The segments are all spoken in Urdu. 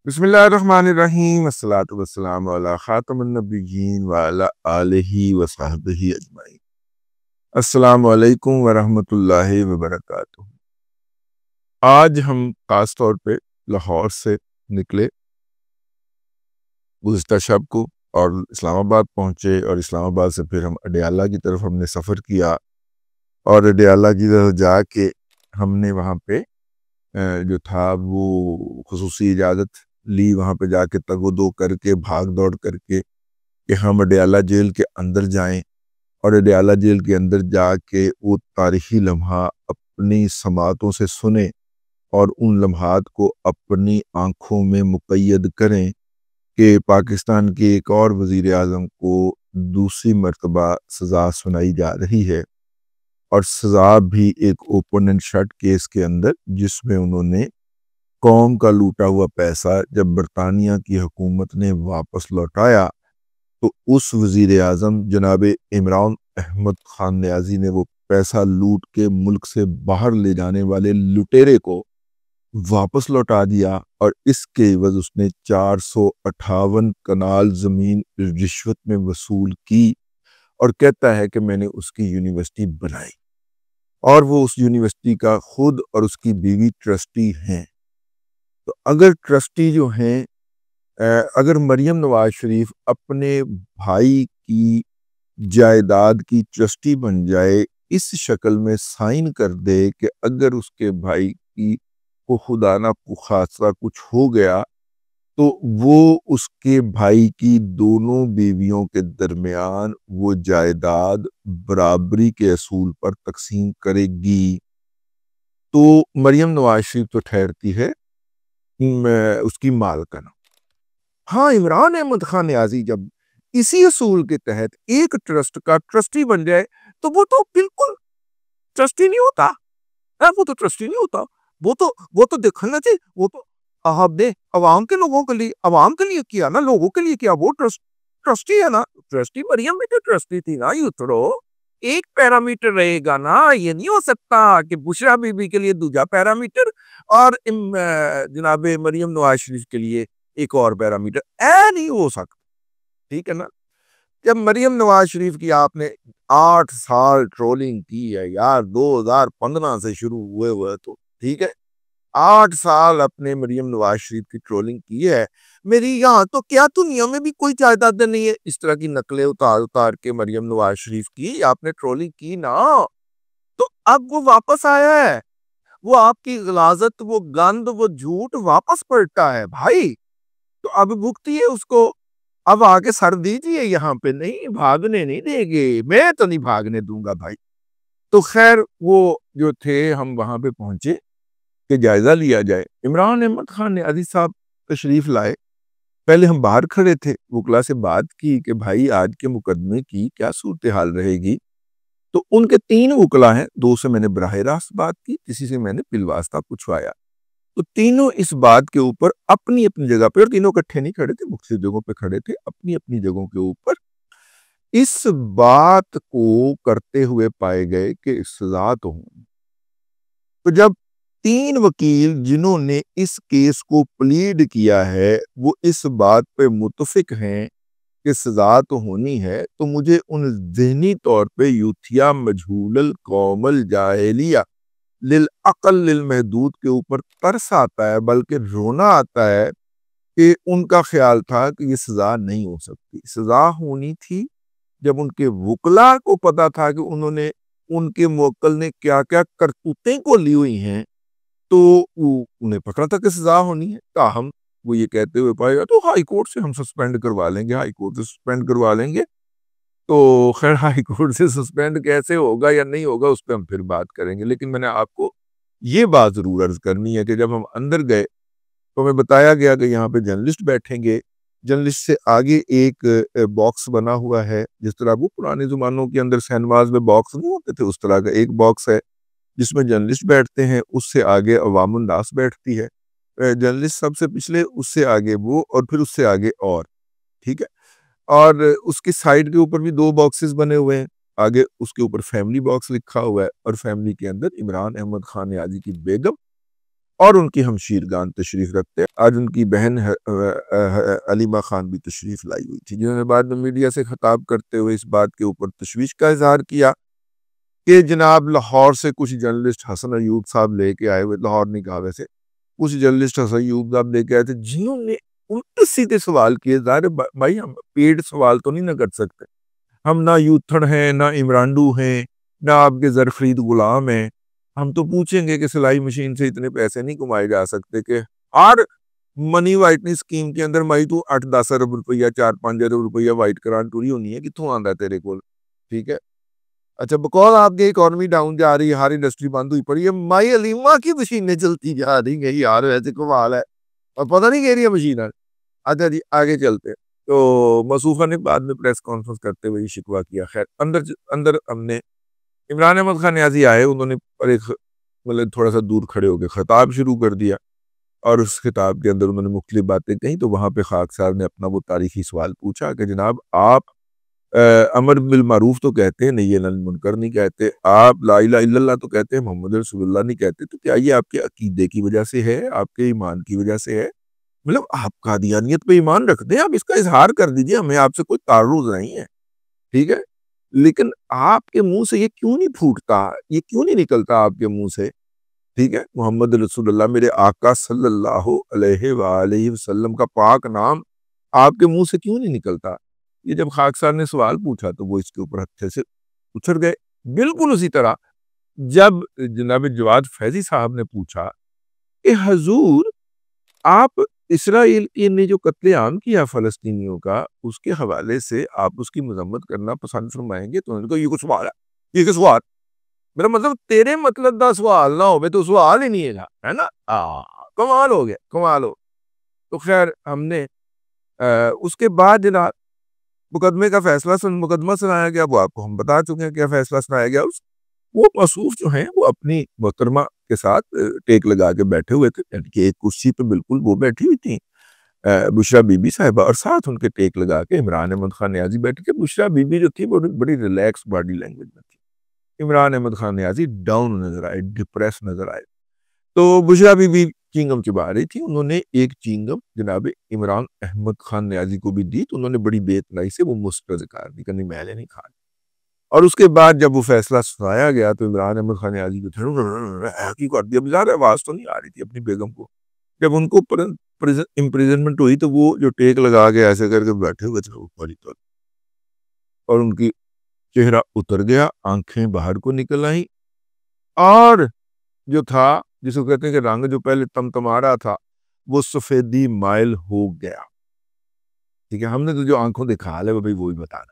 بسم اللہ الرحمن الرحیم، الصلاۃ والسلام علی خاتم النبیین وعلی آلہ وصحبہ اجمعین۔ السلام علیکم ورحمۃ اللہ وبرکاتہ۔ آج ہم خاص طور پہ لاہور سے نکلے گزشتہ شب کو اور اسلام آباد پہنچے، اور اسلام آباد سے پھر ہم اڈیالہ کی طرف ہم نے سفر کیا، اور اڈیالہ کی طرف جا کے ہم نے وہاں پہ جو تھا وہ خصوصی اجازت لی، وہاں پہ جا کے تگ و دو کر کے بھاگ دوڑ کر کے کہ ہم اڈیالہ جیل کے اندر جائیں، اور اڈیالہ جیل کے اندر جا کے وہ تاریخی لمحہ اپنی سماعتوں سے سنیں اور ان لمحات کو اپنی آنکھوں میں مقید کریں کہ پاکستان کے ایک اور وزیر اعظم کو دوسری مرتبہ سزا سنائی جا رہی ہے، اور سزا بھی ایک اوپن اینڈ شٹ کیس کے اندر، جس میں انہوں نے قوم کا لوٹا ہوا پیسہ جب برطانیہ کی حکومت نے واپس لوٹایا تو اس وزیر اعظم جناب عمران احمد خان نیازی نے وہ پیسہ لوٹ کے ملک سے باہر لے جانے والے لٹیرے کو واپس لوٹا دیا، اور اس کے عوض اس نے 458 کنال زمین رشوت میں وصول کی، اور کہتا ہے کہ میں نے اس کی یونیورسٹی بنائی، اور وہ اس یونیورسٹی کا خود اور اس کی بیوی ٹرسٹی ہیں۔ تو اگر ٹرسٹی جو ہیں، اگر مریم نواز شریف اپنے بھائی کی جائیداد کی ٹرسٹی بن جائے، اس شکل میں سائن کر دے کہ اگر اس کے بھائی کی کو خدا نہ خاصہ کچھ ہو گیا تو وہ اس کے بھائی کی دونوں بیویوں کے درمیان وہ جائیداد برابری کے اصول پر تقسیم کرے گی، تو مریم نواز شریف تو ٹھہرتی ہے اس کی مالکن۔ ہاں، عمران احمد خان نیازی جب اسی اصول کے تحت ایک ٹرسٹ کا ٹرسٹی بن جائے تو وہ تو بالکل ٹرسٹی نہیں ہوتا، وہ تو ٹرسٹی نہیں ہوتا، وہ تو دیکھنا چاہیے، وہ تو آپ نے عوام کے لوگوں کے لیے، عوام کے لیے کیا نا، لوگوں کے لیے کیا، وہ ٹرسٹی ہے نا۔ ٹرسٹی مریم بھی تو ٹرسٹی تھی نا، یوترو ایک پیرامیٹر رہے گا نا، یہ نہیں ہو سکتا کہ بشرا بی بی کے لیے دوسرا پیرامیٹر اور جناب مریم نواز شریف کے لیے ایک اور پیرامیٹر، نہیں ہو سکتا، ٹھیک ہے نا۔ جب مریم نواز شریف کی آپ نے 8 سال ٹرولنگ کی ہے یار، 2015 سے شروع ہوئے تو ٹھیک ہے، 8 سال اپنے مریم نواز شریف کی ٹرولنگ کی ہے۔ میری یہاں تو کیا دنیا میں بھی کوئی جائیداد نہیں ہے، اس طرح کی نقلیں اتار کے مریم نواز شریف کی آپ نے ٹرولنگ کی نا، تو اب وہ واپس آیا ہے، وہ آپ کی غلاظت، وہ گند، وہ جھوٹ واپس پلٹا ہے بھائی، تو اب بھگتی ہے اس کو، اب آگے سر دیجیے، یہاں پہ نہیں بھاگنے نہیں دیں گے، میں تو نہیں بھاگنے دوں گا بھائی۔ تو خیر وہ جو تھے، ہم وہاں پہ پہنچے کہ جائزہ لیا جائے۔ عمران احمد خان نیازی صاحب تشریف لائے، پہلے ہم باہر کھڑے تھے، وکلا سے بات کی کہ بھائی آج کے مقدمے کی کیا صورتحال رہے گی، تو ان کے 3 وکلا ہیں، 2 سے میں نے براہ راست بات کی، کسی سے میں نے بالواسطہ پوچھوایا، تو تینوں اس بات کے اوپر اپنی اپنی جگہ پہ، اور تینوں اکٹھے نہیں کھڑے تھے، مختلف جگہوں پہ کھڑے تھے، اپنی اپنی جگہوں کے اوپر اس بات کو کرتے ہوئے پائے گئے کہ سزا تو ہوں۔ تو جب 3 وکیل جنہوں نے اس کیس کو پلیڈ کیا ہے وہ اس بات پہ متفق ہیں کہ سزا تو ہونی ہے، تو مجھے ان ذہنی طور پہ یوتھیا مجہول القوم الجاہلیہ للعقل للمحدود کے اوپر ترس آتا ہے، بلکہ رونا آتا ہے کہ ان کا خیال تھا کہ یہ سزا نہیں ہو سکتی۔ سزا ہونی تھی جب ان کے وکلا کو پتا تھا کہ انہوں نے، ان کے موکل نے کیا کیا کرتوتیں کو لی ہوئی ہیں، تو انہیں پکڑا تھا کہ سزا ہونی ہے۔ تاہم وہ یہ کہتے ہوئے پائے گا تو ہائی کورٹ سے ہم سسپینڈ کروا لیں گے، ہائی کورٹ سے سسپینڈ کروا لیں گے، تو خیر ہائی کورٹ سے سسپینڈ کیسے ہوگا یا نہیں ہوگا اس پہ ہم پھر بات کریں گے، لیکن میں نے آپ کو یہ بات ضرور عرض کرنی ہے کہ جب ہم اندر گئے تو ہمیں بتایا گیا کہ یہاں پہ جرنلسٹ بیٹھیں گے، جرنلسٹ سے آگے ایک باکس بنا ہوا ہے، جس طرح وہ پرانے زمانوں کے اندر سینماز میں باکس نہیں ہوتے تھے، اس طرح کا ایک باکس ہے جس میں جرنلسٹ بیٹھتے ہیں، اس سے آگے عوام الناس بیٹھتی ہے، جرنلسٹ سب سے پچھلے، اس سے آگے وہ، اور پھر اس سے آگے اور، ٹھیک ہے، اور اس کی سائیڈ کے اوپر بھی 2 باکسز بنے ہوئے ہیں، آگے اس کے اوپر فیملی باکس لکھا ہوا ہے، اور فیملی کے اندر عمران احمد خان نیازی کی بیگم اور ان کی ہمشیر گان تشریف رکھتے ہیں۔ آج ان کی بہن علیمہ خان بھی تشریف لائی ہوئی تھی، جنہوں نے بعد میں میڈیا سے خطاب کرتے ہوئے اس بات کے اوپر تشویش کا اظہار کیا کہ جناب لاہور سے کچھ جرنلسٹ حسن ایوب صاحب لے کے آئے ہوئے، لاہور نہیں کہا ویسے، کچھ جرنلسٹ حسن ایوب صاحب لے کے آئے تھے جنہوں نے الٹے سیدھے سوال کیے۔ ظاہر بھائی ہم پیڑ سوال تو نہیں نہ کر سکتے، ہم نہ یوتھڑ ہیں، نہ عمرانڈو ہیں، نہ آپ کے زرفرید غلام ہیں۔ ہم تو پوچھیں گے کہ سلائی مشین سے اتنے پیسے نہیں کمائے جا سکتے کہ ہر منی وائٹنگ اسکیم کے اندر مائی تو 8-10 ارب روپیہ 4-5 ارب روپیہ وائٹ کران ٹوری ہونی ہے، کتوں آندا ہے تیرے کول؟ ٹھیک ہے، اچھا بکول آپ کی اکانومی ڈاؤن جا رہی ہے، ہر انڈسٹری بند ہوئی پڑی ہے، مائی علیمہ کی مشینیں چلتی جا رہی ہیں یار، ویسے کمال ہے اور پتہ نہیں کہہ رہی ہے مشین۔ اچھا جی آگے چلتے ہیں۔ تو مصوفہ نے بعد میں پریس کانفرنس کرتے ہوئے یہ شکوہ کیا۔ خیر اندر ہم نے عمران احمد خان نیازی آئے، انہوں نے پر ایک مطلب تھوڑا سا دور کھڑے ہو کے خطاب شروع کر دیا، اور اس خطاب کے اندر انہوں نے مختلف باتیں کہیں۔ تو وہاں پہ خاک صاحب نے اپنا وہ تاریخی سوال پوچھا کہ جناب آپ امر بالمعروف تو کہتے ہیں، نہیں علی المنکر نہیں کہتے، آپ لا الہ الا اللہ تو کہتے ہیں، محمد رسول اللہ نہیں کہتے، تو کیا یہ آپ کے عقیدے کی وجہ سے ہے، آپ کے ایمان کی وجہ سے ہے؟ مطلب آپ قادیانیت پہ ایمان رکھتے ہیں، آپ اس کا اظہار کر دیجئے، ہمیں آپ سے کوئی تعرض نہیں ہے، ٹھیک ہے، لیکن آپ کے منہ سے یہ کیوں نہیں پھوٹتا، یہ کیوں نہیں نکلتا آپ کے منہ سے، ٹھیک ہے، محمد رسول اللہ میرے آقا صلی اللہ علیہ وآلہ وسلم کا پاک نام آپ کے منہ سے کیوں نہیں نکلتا؟ یہ جب خاک صاحب نے سوال پوچھا تو وہ اس کے اوپر ہتھے سے اتر گئے۔ بالکل اسی طرح جب جناب جواد فیضی صاحب نے پوچھا کہ حضور آپ اسرائیل نے جو قتل عام کیا فلسطینیوں کا، اس کے حوالے سے آپ اس کی مذمت کرنا پسند فرمائیں گے؟ تو انہوں نے کہا یہ کوئی سوال ہے، یہ کوئی سوال، میرا مطلب تیرے مطلب دا سوال نہ ہوئے تو سوال ہی نہیں ہے نا، کمال ہو گیا، کمال ہو۔ تو خیر ہم نے اس کے بعد جناب مقدمے کا مقدمہ سنایا گیا، وہ آپ کو ہم بتا چکے ہیں کیا فیصلہ سنایا گیا۔ وہ مصوف جو ہیں وہ اپنی محترمہ کے ساتھ ٹیک لگا کے بیٹھے ہوئے تھے، یعنی کہ ایک کرسی پہ بالکل وہ بیٹھی ہوئی تھیں بشرا بی بی صاحبہ، اور ساتھ ان کے ٹیک لگا کے عمران احمد خان نیازی بیٹھ کے۔ بشرا بی بی جو تھی وہ بڑی ریلیکس باڈی لینگویج میں تھی، عمران احمد خان نیازی ڈاؤن نظر آئے، ڈپریس نظر آئے۔ تو بشرا بی بی چینگم چبا رہی تھی، انہوں نے ایک چینگم جناب عمران احمد خان نیازی کو بھی دی، تو انہوں نے بڑی بے اطلاعی سے وہ مستذکار دی کہ نہیں میں نے نہیں کھا۔ اور اس کے بعد جب وہ فیصلہ سنایا گیا تو عمران احمد خان نیازی کو کی کر دیا، بظاہر آواز تو نہیں آ رہی تھی اپنی بیگم کو۔ جب ان کو امپریزنمنٹ ہوئی تو وہ جو ٹیک لگا کے ایسے کر کے بیٹھے ہوئے تھے اوپر ہی تو، اور ان کی چہرہ اتر گیا، آنکھیں باہر کو نکل آئیں، اور جو تھا جس کو کہتے ہیں کہ رنگ جو پہلے تمتما رہا تھا وہ سفیدی مائل ہو گیا، ٹھیک ہے، ہم نے تو جو آنکھوں دکھا ہے وہ بھی وہی بتانا۔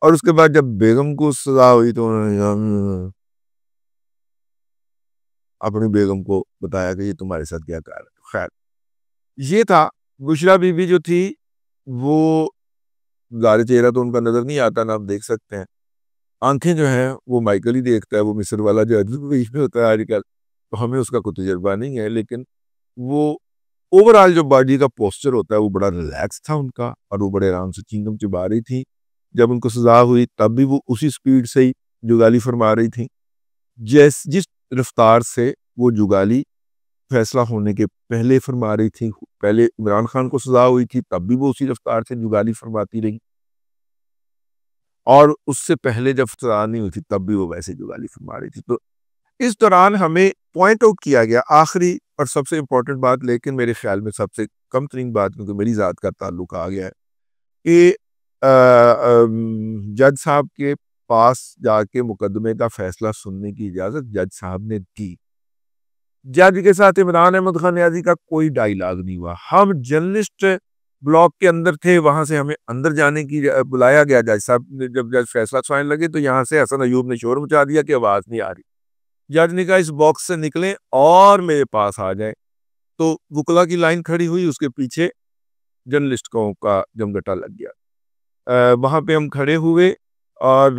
اور اس کے بعد جب بیگم کو سزا ہوئی تو انہوں نے اپنی بیگم کو بتایا کہ یہ تمہارے ساتھ کیا کر رہا ہے۔ خیر یہ تھا، بشرا بی بی جو تھی وہ ظاہر چہرہ تو ان کا نظر نہیں آتا، نہ آپ دیکھ سکتے ہیں، آنکھیں جو ہیں وہ مائیکل ہی دیکھتا ہے، وہ مصر والا جو بیچ میں ہوتا ہے آج کل، تو ہمیں اس کا کوئی تجربہ نہیں ہے، لیکن وہ اوورال جو باڈی کا پوسچر ہوتا ہے وہ بڑا ریلیکس تھا ان کا، اور وہ بڑے آرام سے چینگم چبا رہی تھی۔ جب ان کو سزا ہوئی تب بھی وہ اسی سپیڈ سے ہی جگالی فرما رہی تھی، جس رفتار سے وہ جگالی فیصلہ ہونے کے پہلے فرما رہی تھی۔ پہلے عمران خان کو سزا ہوئی تھی تب بھی وہ اسی رفتار سے جگالی فرماتی رہی، اور اس سے پہلے جب سزا نہیں ہوئی تھی تب بھی وہ ویسے جگالی فرما رہی تھی۔ تو اس دوران ہمیں پوائنٹ آؤٹ کیا گیا آخری اور سب سے امپورٹنٹ بات، لیکن میرے خیال میں سب سے کم ترین بات کیونکہ میری ذات کا تعلق آ گیا ہے، کہ جج صاحب کے پاس جا کے مقدمے کا فیصلہ سننے کی اجازت جج صاحب نے دی۔ جج کے ساتھ عمران احمد خان نیازی کا کوئی ڈائیلاگ نہیں ہوا، ہم جرنلسٹ بلاک کے اندر تھے، وہاں سے ہمیں اندر جانے کی بلایا گیا، جج صاحب نے جب جج فیصلہ سنانے لگے تو یہاں سے حسن ایوب نے شور مچا دیا کہ آواز نہیں آ رہی۔ جج نے کہا اس باکس سے نکلیں اور میرے پاس آ جائیں، تو وکلا کی لائن کھڑی ہوئی، اس کے پیچھے جرنلسٹوں کا جمگٹا لگ گیا۔ وہاں پہ ہم کھڑے ہوئے اور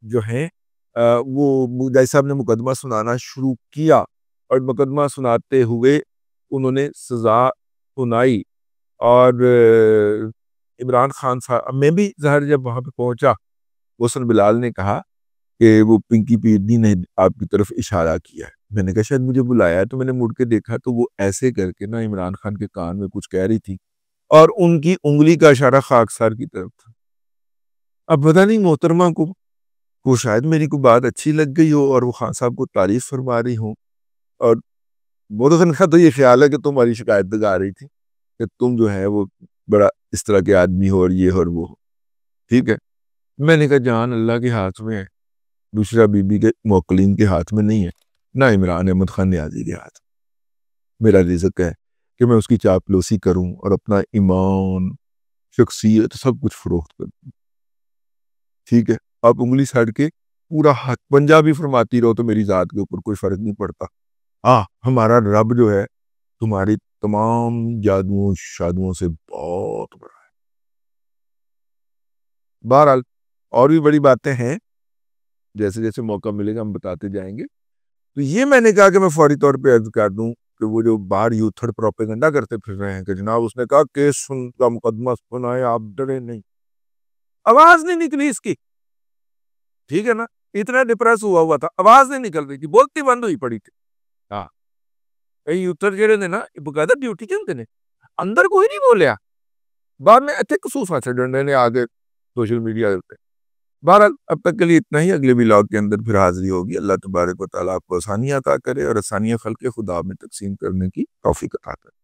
جو ہیں وہ جج صاحب نے مقدمہ سنانا شروع کیا، اور مقدمہ سناتے ہوئے انہوں نے سزا سنائی، اور عمران خان صاحب میں بھی ظاہر جب وہاں پہ پہنچا، حسن بلال نے کہا کہ وہ پنکی پیرنی نے آپ کی طرف اشارہ کیا ہے، میں نے کہا شاید مجھے بلایا ہے، تو میں نے مڑ کے دیکھا تو وہ ایسے کر کے نا عمران خان کے کان میں کچھ کہہ رہی تھی اور ان کی انگلی کا اشارہ خاکسار کی طرف تھا۔ اب پتہ نہیں محترمہ کو وہ شاید میری کو بات اچھی لگ گئی ہو اور وہ خان صاحب کو تعریف فرما رہی ہوں، اور محترم کا تو یہ خیال ہے کہ تمہاری شکایت لگا رہی تھی کہ تم جو ہے وہ بڑا اس طرح کے آدمی ہو اور یہ اور وہ ہو، ٹھیک ہے۔ میں نے کہا جان اللہ کے ہاتھ میں ہے، دوسرا بی بی کے موکلین کے ہاتھ میں نہیں ہے، نہ عمران احمد خان نیازی کے ہاتھ میں۔ میرا رزق ہے کہ میں اس کی چاپلوسی کروں اور اپنا ایمان، شخصیت، سب کچھ فروخت کروں، ٹھیک ہے۔ آپ انگلی سڑ کے پورا ہاتھ پنجہ بھی فرماتی رہو تو میری ذات کے اوپر کوئی فرق نہیں پڑتا۔ ہمارا رب جو ہے تمہاری تمام جادوؤں شادوؤں سے بہت بڑا ہے۔ بہرحال اور بھی بڑی باتیں ہیں، جیسے جیسے موقع ملے گا ہم بتاتے جائیں گے۔ تو یہ میں نے کہا کہ میں فوری طور پہ عرض کر دوں کہ وہ جو باہر یوتھڑ پروپیگنڈا کرتے پھر رہے ہیں کہ جناب اس نے کہا کیس کا مقدمہ سنائے، آپ ڈرے نہیں، آواز نہیں نکلی اس کی، ٹھیک ہے نا، اتنا ڈپریس ہوا تھا، آواز نہیں نکل رہی تھی، بولتی بند ہوئی پڑی تھی۔ یوتھڑ جڑے نے نا باقاعدہ ڈیوٹی کیوں دینے، اندر کوئی نہیں بولیا، بعد میں اتنے قصوصا سے ڈنڈے نے آگے سوشل میڈیا پہ۔ بہرحال اب تک کے لیے اتنا ہی، اگلے ولاگ کے اندر پھر حاضری ہوگی۔ اللہ تبارک و تعالیٰ آپ کو آسانیاں عطا کرے اور آسانیاں خلق خدا میں تقسیم کرنے کی توفیق عطا کرے۔